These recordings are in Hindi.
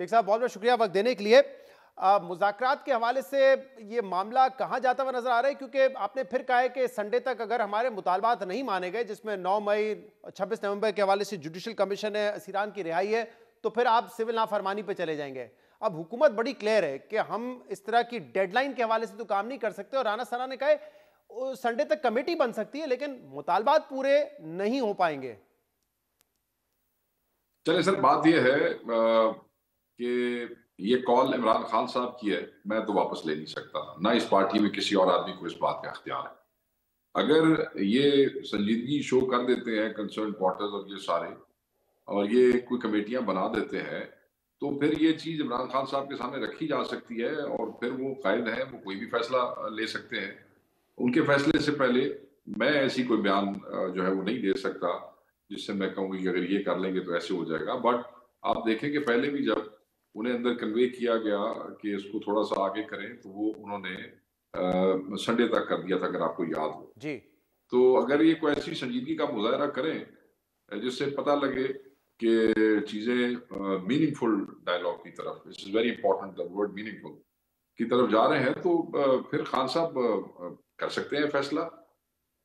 शेख साहब बहुत बहुत शुक्रिया वक्त देने के लिए। मुज़ाकरात के हवाले से ये मामला कहाँ जाता हुआ नजर आ रहा है, क्योंकि आपने फिर कहा है कि संडे तक अगर हमारे मुतालबात नहीं माने गए, जिसमें 9 मई 26 नवंबर के हवाले से जुडिशल कमीशन है, असीरान की रिहाई है, तो फिर आप सिविल नाफरमानी पे चले जाएंगे। अब हुकूमत बड़ी क्लियर है कि हम इस तरह की डेडलाइन के हवाले से तो काम नहीं कर सकते, और राना सना ने कहा है संडे तक कमेटी बन सकती है लेकिन मुतालबात पूरे नहीं हो पाएंगे। चले सर, बात यह है कि ये कॉल इमरान खान साहब की है, मैं तो वापस ले नहीं सकता, ना इस पार्टी में किसी और आदमी को इस बात का इख्तियार है। अगर ये संजीदगी शो कर देते हैं कंसर्न रिपोर्टर्स और ये सारे, और ये कोई कमेटियां बना देते हैं, तो फिर ये चीज इमरान खान साहब के सामने रखी जा सकती है और फिर वो कायद हैं, वो कोई भी फैसला ले सकते हैं। उनके फैसले से पहले मैं ऐसी कोई बयान जो है वो नहीं दे सकता जिससे मैं कहूँ कि अगर ये कर लेंगे तो ऐसे हो जाएगा। बट आप देखें कि पहले भी जब उन्हें अंदर कन्वे किया गया कि इसको थोड़ा सा आगे करें, तो वो उन्होंने संडे तक कर दिया था, अगर आपको याद हो जी। तो। अगर ये कोई ऐसी संजीदगी का मुजाहरा करें जिससे पता लगे कि चीजें मीनिंगफुल डायलॉग की तरफ, this is very important the word meaningful, की तरफ जा रहे हैं, तो फिर खान साहब कर सकते हैं फैसला,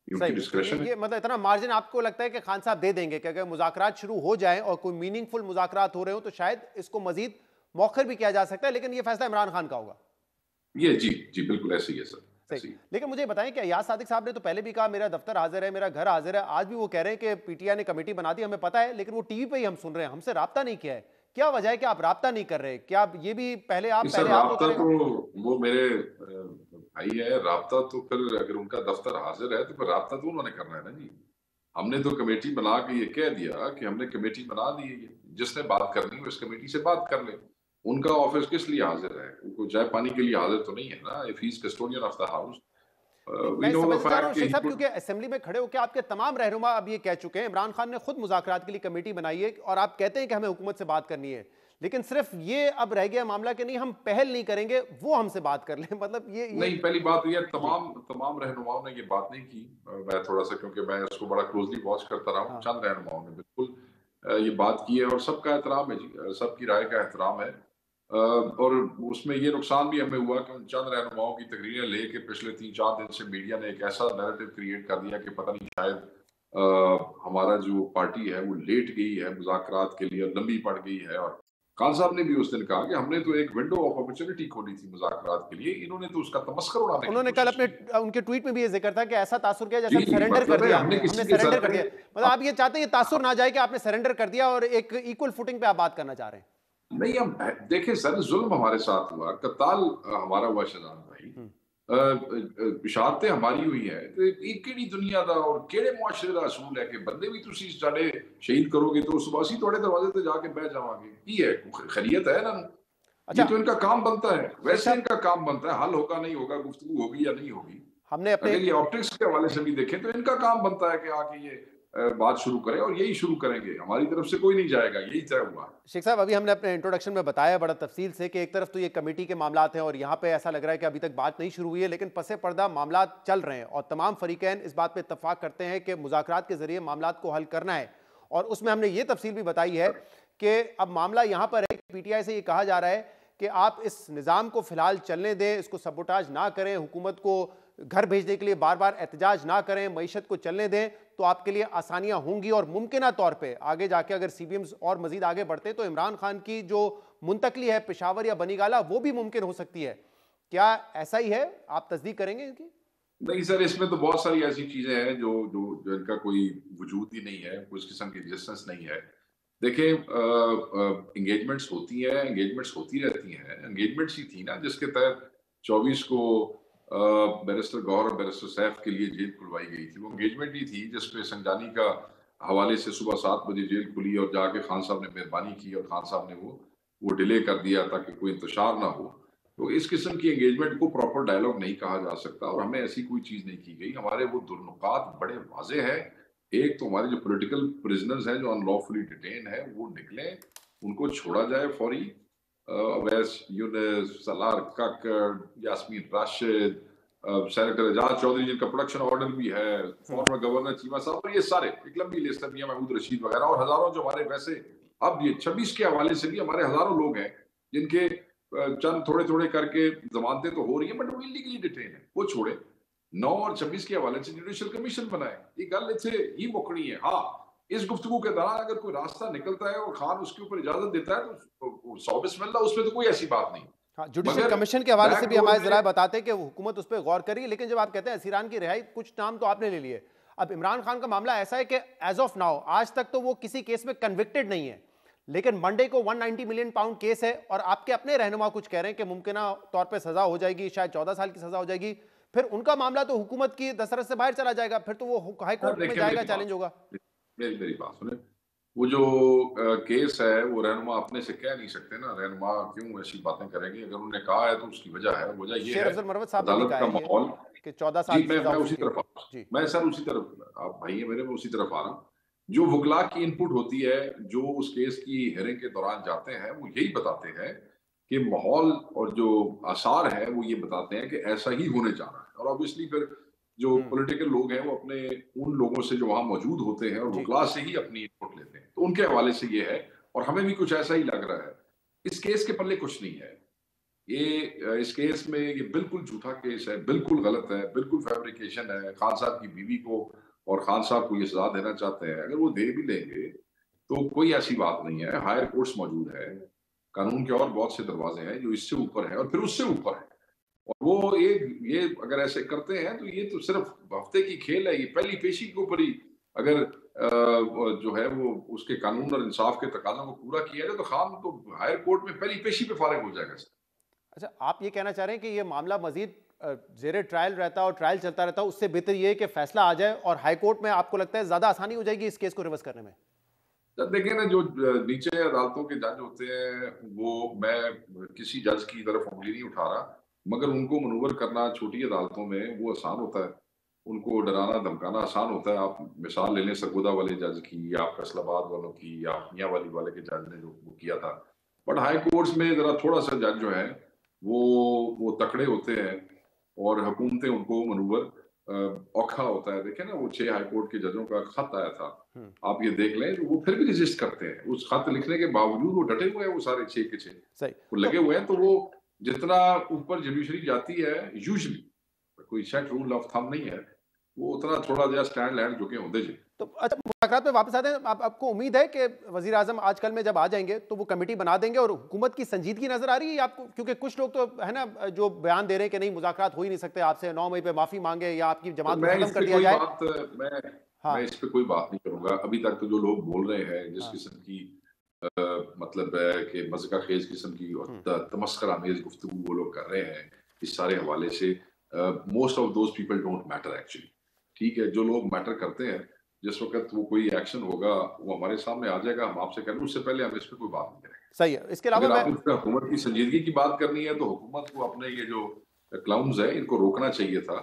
उनकी सही। डिस्क्रेशन है। ये मतलब इतना मार्जिन आपको लगता है कि खान साहब दे देंगे कि अगर मुज़ाकरात शुरू हो जाएं और कोई मीनिंगफुल मुज़ाकरात हो रहे हो तो शायद इसको मजीद मौखर भी किया जा सकता है, लेकिन ये फैसला इमरान खान का होगा। ये जी जी बिल्कुल ऐसे ही है सर, सही। ऐसे ही। लेकिन मुझे बताएं कि अयाज सादिक साहब ने तो पहले भी कहा मेरा दफ्तर हाजिर है, मेरा घर हाजिर है, आज भी वो कह रहे हैं कि पीटीआई ने कमेटी बना दी, हमें पता है, लेकिन वो टीवी पे ही हम सुन रहे हैं, हमसे राब्ता नहीं किया है। क्या वजह है कि आप राब्ता नहीं कर रहे? क्या आप ये भी पहले सर आप तो राब्ता करें? तो वो मेरे भाई है, राब्ता तो फिर अगर उनका दफ्तर हाजिर है तो फिर राब्ता तो उन्होंने करना है ना जी। हमने तो कमेटी बना के ये कह दिया कि हमने कमेटी बना दी है, जिसने बात करनी है उस कमेटी से बात कर ले। उनका ऑफिस किस लिए हाजिर है? उनको चाय पानी के लिए हाजिर तो नहीं है ना, if he is custodian of the house. We मैं नो द समझ जा रहा हूँ फैक्ट कि शेख ही साहब, कुड। क्योंकि असेंबली में खड़े होकर आपके तमाम रहनुमा अब ये कह चुके हैं, इमरान खान ने खुद मुज़ाकरात के लिए कमेटी बनाई है और आप कहते हैं कि हमें हुकूमत से बात करनी है, लेकिन सिर्फ ये अब रह गया मामला कि नहीं हम पहल नहीं करेंगे, वो हमसे बात कर लें। मतलब ये नहीं, पहली बात ये जी। तमाम तमाम रहनुमाओं ने ये बात नहीं की। मैं थोड़ा सा, क्योंकि मैं उसको बड़ा क्लोजली वॉच करता रहा हूँ, हाँ। चंद रहनुमाओं ने बिल्कुल ये बात की है और सबका एहतराम है जी, सबकी राय का एहतराम है। और उसमें ये नुकसान भी हमें हुआ कि उन चंद रहनुमाओं की तकरीरें लेके पिछले 3-4 दिन से मीडिया ने एक ऐसा नैरेटिव क्रिएट कर दिया कि पता नहीं शायद हमारा जो पार्टी है वो लेट गई है मुज़ाकरात के लिए और लंबी पड़ गई है। और खान साहब ने भी उस दिन कहा कि हमने तो एक विंडो ऑफ अपॉर्चुनिटी खोली थी मुज़ाकरात के लिए, इन्होंने तो उसका तमस्खुर उड़ाने की उन्होंने कल कोशिश अपने की। उनके ट्वीट में भी ये जिक्र था कि ऐसा तासुर किया जैसे जी, हम सरेंडर कर मतलब है दिया, हमने हमने किसी के सरेंडर सर कर पे दिया। मतलब आप ये चाहते हैं ये तासुर ना जाए कि आपने सरेंडर कर दिया और एक इक्वल फुटिंग पे आप बात करना चाह रहे हैं। नहीं, हम देखें सर, जुल्म हमारे साथ हुआ, कत्ताल हमारा हुआ शहजाद भाई, हम्म। बिशारतें हमारी हुई है, तो ये केड़ी दुनिया दा और केड़े मुआशरे दा असूल है कि बंदे भी तुसी साडे शहीद करोगे तो सुबह असी थोड़े दरवाजे ते जाके बैठ जावांगे। की है खैरियत है ना? ये अच्छा तो इनका काम बनता है, शेख वैसे साहब, इनका काम बनता है, हल होगा नहीं होगा, गुफ्तगू होगी या नहीं होगी। हमने अपने अगर ये ऑप्टिक्स के हवाले से भी देखें तो इनका काम बनता है कि आके ये बात शुरू करें और यही शुरू करेंगे, हमारी तरफ से कोई नहीं जाएगा, यही तय हुआ। शेख साहब, अभी हमने अपने इंट्रोडक्शन में बताया बड़ा तफसील से कि एक तरफ तो ये कमेटी के मामलात हैं और यहाँ पे ऐसा लग रहा है कि अभी तक बात नहीं शुरू हुई है, लेकिन पसे पर्दा मामलात चल रहे हैं और तमाम फरीकैन इस बात पे इत्तफाक करते हैं कि मुज़ाकरात के जरिए मामलात को हल करना है। और उसमें हमने ये तफसील भी बताई है कि अब मामला यहाँ पर है कि पीटीआई से ये कहा जा रहा है कि आप इस निज़ाम को फिलहाल चलने दें, इसको सबोटाज ना करें, हुकूमत को घर भेजने के लिए बार बार एहतजाज ना करें, मईशत को चलने दें, तो आपके लिए आसानियां होंगी और मुमकिन तौर पे आगे जाके अगर सीबीएम्स और मजीद आगे बढ़ते हैं तो इमरान खान की जो मुंतकली है पेशावर या बनीगाला वो भी मुमकिन हो सकती है। क्या ऐसा ही है? आप तस्दीक करेंगे इनकी? नहीं सर, इसमें तो बहुत सारी ऐसी चीजें हैं जो जो जो इनका कोई वजूद ही नहीं है, कोई इस किस्म की एग्जिस्टेंस नहीं है। देखिए, एंगेजमेंट्स होती हैं, एंगेजमेंट्स होती रहती हैं, एंगेजमेंट्स ही थी ना जिसके तहत 24 को बैरिस्टर गौहर और बैरिस्टर सैफ के लिए जेल खुलवाई गई थी। वो एंगेजमेंट ही थी जिसपे संजानी का हवाले से सुबह 7 बजे जेल खुली और जाके खान साहब ने मेहरबानी की और खान साहब ने वो डिले कर दिया ताकि कोई इंतशार ना हो। तो इस किस्म की एंगेजमेंट को प्रॉपर डायलॉग नहीं कहा जा सकता और हमें ऐसी कोई चीज नहीं की गई। हमारे वो दुर्नुकात बड़े वाजे हैं। एक तो हमारे जो पॉलिटिकल प्रिजनर्स हैं जो अनलॉफुली डिटेन है वो निकले, उनको छोड़ा जाए फौरी। अवैस यूनुस, सलार काकड़, यास्मीन राशिद, सेनेटर एजाज चौधरी जिनका प्रोडक्शन ऑर्डर भी है, फॉर्मर गवर्नर चीमा साहब, और ये सारे एक लंबी लिस्ट है, मियां महमूद रशीद वगैरह और हजारों जो हमारे वैसे अब ये 26 के हवाले से भी हमारे हजारों लोग हैं जिनके चंद थोड़े थोड़े करके जमानतें तो हो रही है, बट वो इलीगली डिटेन है, वो छोड़े। 9 और 26 के हवाले से जुडिशियल कमीशन बनाए, ये गल इतने ही मुकनी है। हाँ, इस गुफ्तगू के दौरान अगर कोई रास्ता निकलता है और खान उसके ऊपर इजाजत देता है तो सौ बिस्मिल्लाह, उसमें तो कोई ऐसी बात नहीं। हाँ, जुडिशियल मगर कमीशन के हवाले से भी बैकडोर हमारे में जराये बताते हैं कि हुकूमत उस पर गौर करी, लेकिन जब आप कहते हैं असीरान की रिहाई, कुछ नाम तो आपने ले लिए। अब इमरान खान का मामला ऐसा है कि एज ऑफ नाउ आज तक तो वो किसी केस में कन्विक्टेड नहीं है, लेकिन मंडे को 190 मिलियन पाउंड केस है और आपके अपने रहनुमा कुछ कह रहे हैं कि मुमकिन तौर पर सजा हो जाएगी, शायद 14 साल की सजा हो जाएगी। फिर उनका मामला तो हुकूमत की दस्तरस से बाहर चला जाएगा, फिर तो वो हाई कोर्ट में जाएगा, चैलेंज होगा। मेरी बात सुने, वो जो केस है वो रहनुमा अपने से कह नहीं सकते ना, रहनुमा क्यों ऐसी बातें करेंगे? अगर उन्होंने कहा है तो उसकी वजह है, वजह ये शेर है अफजल मरवत साहब ने भी अदालत कहा का है माहौल। कि 14 साल जी, की मैं सजा हो उसी सकती तरफ है। आ रहा हूँ, जी, मैं सर उसी तरफ, आप भाई है मेरे, मैं उसी तरफ आ रहा हूँ। जो वकला की इनपुट होती है, जो उस केस की हेयरिंग के दौरान जाते हैं, वो यही बताते हैं कि माहौल और जो आसार है वो ये बताते हैं कि ऐसा ही होने जा रहा है। और ऑब्वियसली फिर जो पॉलिटिकल लोग हैं वो अपने उन लोगों से जो वहां मौजूद होते हैं और जी, वकला से ही अपनी इनपुट लेते हैं, तो उनके हवाले से ये है और हमें भी कुछ ऐसा ही लग रहा है। इस केस के पल्ले कुछ नहीं है। इस केस में ये बिल्कुल झूठा केस है, बिल्कुल गलत है, बिल्कुल फैब्रिकेशन है। खान साहब की बीवी को और खान साहब को ये सजा देना चाहते हैं, अगर वो दे भी लेंगे तो कोई ऐसी बात नहीं है। हायर कोर्ट्स मौजूद है, कानून के और बहुत से दरवाजे हैं जो इससे ऊपर है और फिर उससे ऊपर है। और वो ये अगर ऐसे करते हैं तो ये तो सिर्फ हफ्ते की खेल है। ये पहली पेशी के ऊपर ही अगर जो है वो उसके कानून और इंसाफ के तकाज़ों को पूरा किया जाए तो खान तो हायर कोर्ट में पहली पेशी पे फारिग हो जाएगा। अच्छा, आप ये कहना चाह रहे हैं कि ये मामला मजीद जेरे ट्रायल रहता और ट्रायल चलता रहता, उससे बेहतर ये है कि फैसला आ जाए और हाई कोर्ट में आपको लगता है ज्यादा आसानी हो जाएगी इस केस को रिवर्स करने में? देखिए ना, जो नीचे अदालतों के जज होते हैं, वो मैं किसी जज की तरफ उंगली नहीं उठा रहा, मगर उनको मनूवर करना छोटी अदालतों में वो आसान होता है। उनको डराना धमकाना आसान होता है। आप मिसाल ले लें सरगोदा वाले जज की, या फैसलाबाद वालों की, या मियांवाली वाले के जज ने जो वो किया था। बट हाई कोर्ट्स में जरा थोड़ा सा जज जो है वो तकड़े होते हैं और हुकूमतें उनको मनूवर औखा होता है। देखें ना, वो 6 हाई कोर्ट के जजों का खत आया था, आप ये देख लें, वो फिर भी रेजिस्ट करते हैं। उस खत लिखने के बावजूद वो डटे हुए हैं, वो सारे 6 के 6 सही वो लगे हुए हैं। तो वो जितना ऊपर जुडिशरी जाती है, यूजुअली कोई सेट रूल ऑफ थंब नहीं है, वो उतना थोड़ा जरा स्टैंड लैंड झुके होंगे जी। तो अच्छा, मुलाकात में वापस आते हैं। आपको उम्मीद है कि वजीर आजम आजकल में जब आ जाएंगे तो वो कमेटी बना देंगे और हुकूमत की संजीदगी नजर आ रही है आपको? क्योंकि कुछ लोग तो है ना जो बयान दे रहे हैं कि नहीं, मुज़ाकरात हो ही नहीं सकते, आपसे 9 मई पे माफी मांगे या आपकी तो जमात को मैं खत्म इस कर पे दिया कोई जाए। बात हाँ, मैं इस पे कोई बात नहीं करूंगा। अभी तक तो जो लोग बोल रहे हैं, जिस हाँ, किस्म की मतलब है कि मज़ाक़ खेज़ किस्म की और तमस्खुर-आमेज़ गुफ्तगू वो लोग कर रहे हैं इस सारे हवाले से, most of those people don't matter actually. ठीक है, जो लोग मैटर करते हैं, जिस वक़्त वो कोई एक्शन होगा, वो हमारे सामने आ जाएगा, हम आपसे करेंगे, उससे पहले हम इस पे कोई बात नहीं करेंगे। सही है। इसके अलावा अगर मैं आपने हुकूमत की संजीदगी की बात करनी है, तो हुकूमत को अपने ये जो क्लाउन्स हैं, इनको रोकना चाहिए था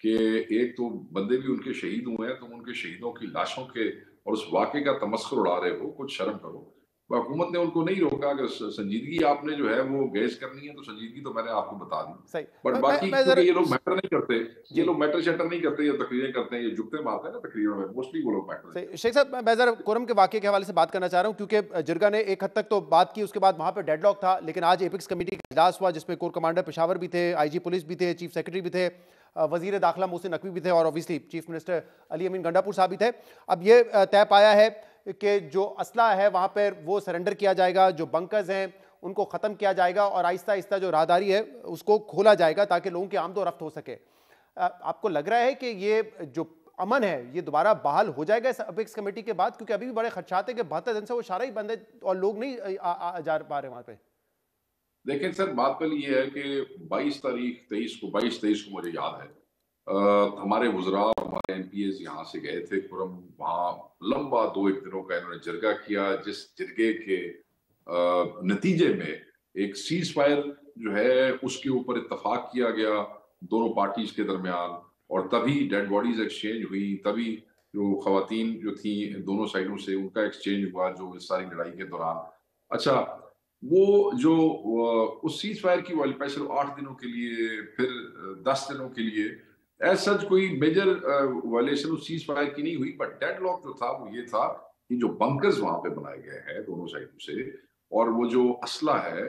कि एक तो बंदे भी उनके शहीद हुए हैं, तुम उनके शहीदों की लाशों के और उस वाक़े का तमस्खुर उड़ा रहे हो, कुछ शर्म करो। हुकूमत ने उनको नहीं रोका। अगर संजीदगी आपने जो है वो गैस करनी है, तो संजीदगी तो मैंने आपको बता दी। सही बट बाकी मैं क्योंकि जरा ये लोग मैटर नहीं करते, ये जी, लोग मैटर शैटर नहीं करते, ये तकरीरें करते हैं, ये जुगते मारते हैं ना तकरीरों में, मोस्टली वो लोग मैटर नहीं सही। करते। शेख साहब, मैं जरा कोरम के वाकये के हवाले से बात करना चाह रहा हूँ, क्योंकि जिरगा ने एक हद तक तो बात की, उसके बाद वहाँ पे डेडलॉक था, लेकिन आज एपिक्स कमेटी का इजलास हुआ जिसमें कोर कमांडर पेशावर भी थे, आईजी पुलिस भी थे, चीफ सेक्रेटरी भी थे, वजीर दाखिला मोहसिन नकवी भी थे और ऑब्वियसली चीफ मिनिस्टर अली अमीन गंडापुर साहब भी थे। अब ये तय पाया है कि जो असला है वहाँ पर वो सरेंडर किया जाएगा, जो बंकर्स हैं उनको ख़त्म किया जाएगा और आहिस्ता आहिस्ता जो राहदारी है उसको खोला जाएगा ताकि लोगों की आमद रफ्त हो सके। आपको लग रहा है कि ये जो अमन है ये दोबारा बहाल हो जाएगा इस अपेक्स कमेटी के बाद? क्योंकि अभी भी बड़े खदशात है कि 72 दिन से वो सारा ही बंद है और लोग नहीं जा पा रहे वहां पे। देखें सर, बात पहले ये है कि 22 23 को मुझे याद है, हमारे वुज़रा और हमारे एमपीएस यहाँ से गए थे खुरम। वहाँ लंबा 2 एक दिनों का इन्होंने जिरगा किया, जिस जिरगे के नतीजे में एक सीज फायर जो है उसके ऊपर इत्तफाक किया गया दोनों पार्टीज के दरमियान, और तभी डेड बॉडीज एक्सचेंज हुई, तभी जो खवातीन जो थी दोनों साइडों से उनका एक्सचेंज हुआ जो इस सारी लड़ाई के दौरान। अच्छा, वो जो उस सीज फायर की वायलेशन 8 दिनों के लिए, फिर 10 दिनों के लिए, एज सच कोई मेजर वायलेशन उस सीज फायर की नहीं हुई। बट डेडलॉक जो था वो ये था कि जो बंकर्स वहां पे बनाए गए हैं दोनों साइडों से, और वो जो असला है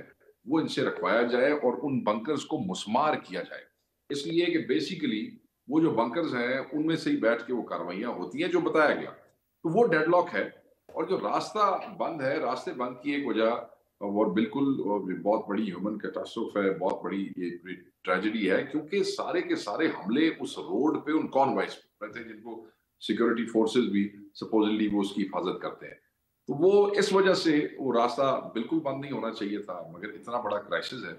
वो इनसे रखवाया जाए और उन बंकर्स को मुस्मार किया जाए। इसलिए कि बेसिकली वो जो बंकर्स हैं, उनमें से ही बैठ के वो कार्रवाइयाँ होती हैं, जो बताया गया। तो वो डेडलॉक है और जो रास्ता बंद है, रास्ते बंद की एक वजह और बिल्कुल बहुत बड़ी ह्यूमन कैटास्ट्रोफ है, बहुत बड़ी ये ट्रेजेडी है, क्योंकि सारे के सारे हमले उस रोड पे उन कॉन्वॉयज पे रहते हैं, जिनको सिक्योरिटी फोर्सेस भी सपोजिटली वो उसकी हिफाजत करते हैं। तो वो इस वजह से वो रास्ता बिल्कुल बंद नहीं होना चाहिए था, मगर इतना बड़ा क्राइसिस है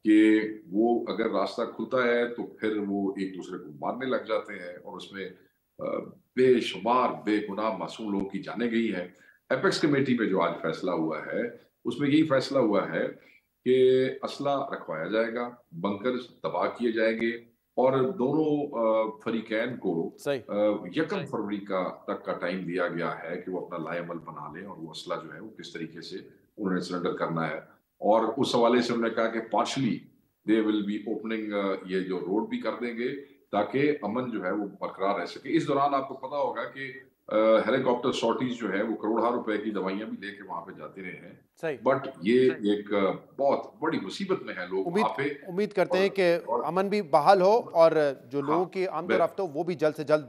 कि वो अगर रास्ता खुलता है तो फिर वो एक दूसरे को मारने लग जाते हैं और उसमें बेशुमार बेगुनाह मासूम लोगों की जानें गई हैं। एपेक्स कमेटी में जो आज फैसला हुआ है, उसमें यही फैसला हुआ है कि असला रखवाया जाएगा, बंकर्स तबाह किए जाएंगे और दोनों फरीकैन को सही। 1 फरवरी का तक का टाइम दिया गया है कि वो अपना लाएमल बना लें और वो असला जो है वो किस तरीके से उन्होंने सरेंडर करना है। और उस हवाले से उन्होंने कहा कि partially they will be opening ये जो रोड भी कर देंगे ताकि अमन जो है वो बरकरार रह सके। इस दौरान आपको पता होगा कि हेलीकॉप्टर सॉर्टीज जो है वो करोड़ों रुपए की दवाइयां भी लेके वहां पे जाते रहे हैं। सही। बट ये एक बहुत बड़ी मुसीबत में है लोग वहां उम्मीद पे। उम्मीद करते और, हैं कि और अमन भी बहाल हो और जो हाँ, लोगों की आमद और बिल्कुल। रफ्त हो वो भी जल्द से जल्द